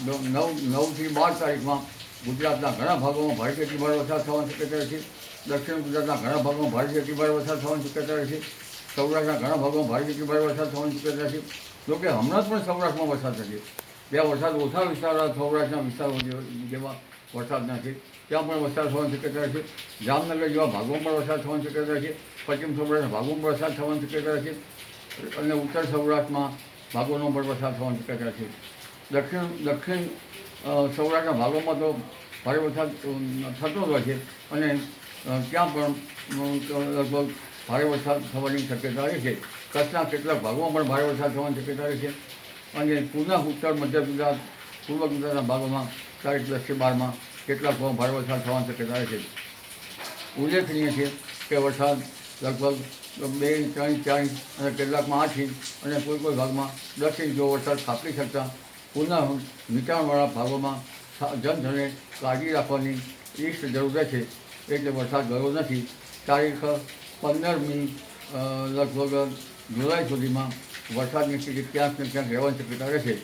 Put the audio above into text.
9થી 12 તારીખમાં ગુજરાતના ઘણા ભાગોમાં ભારેથી અતિભારે વરસાદ થવાની શક્યતા છે. દક્ષિણ ગુજરાતના ઘણા ભાગોમાં ભારેથી અતિભારે વરસાદ થવાની શક્યતા છે. સૌરાષ્ટ્રના ઘણા ભાગોમાં ભારેથી અતિભારે વરસાદ થવાની શક્યતા છે. જોકે હમણાં પણ સૌરાષ્ટ્રમાં વરસાદ નથી. જ્યાં વરસાદ ઓછા વિસ્તારો સૌરાષ્ટ્રના વિસ્તારો જેવા વરસાદ નથી ત્યાં પણ વરસાદ થવાની શક્યતા છે. જામનગર જેવા ભાગોમાં પણ વરસાદ થવાની શક્યતા છે. પશ્ચિમ સૌરાષ્ટ્રના ભાગોમાં પણ વરસાદ થવાની શક્યતા છે અને ઉત્તર સૌરાષ્ટ્રમાં ભાગોનો પણ વરસાદ થવાની શક્યતા છે. દક્ષિણ સૌરાષ્ટ્રના ભાગોમાં તો ભારે વરસાદ થતો જ હોય છે અને ત્યાં પણ લગભગ ભારે વરસાદ થવાની શક્યતા રહે છે. કચ્છના કેટલાક ભાગોમાં પણ ભારે વરસાદ થવાની શક્યતા રહે છે અને પુનઃ ઉત્તર મધ્ય ગુજરાત પૂર્વ ગુજરાતના ભાગોમાં તારીખ 10 થી 12માં કેટલાક ભાગમાં ભારે વરસાદ થવાની શક્યતા રહે છે. ઉલ્લેખનીય છે કે વરસાદ લગભગ 2 ઇંચ 3 ઇંચ 4 ઇંચ અને કેટલાકમાં 8 ઇંચ અને કોઈ ભાગમાં 10 ઇંચ જેવો વરસાદ ખાબકી શકતા પુનઃ નીચાણવાળા ભાગોમાં જનધને કાળજી રાખવાની જરૂર છે. એટલે વરસાદ ગયો નથી. તારીખ 15મી લગભગ જુલાઈ સુધીમાં વરસાદની સ્થિતિ ક્યાંક ને ક્યાંક રહેવાની શક્યતા રહેશે.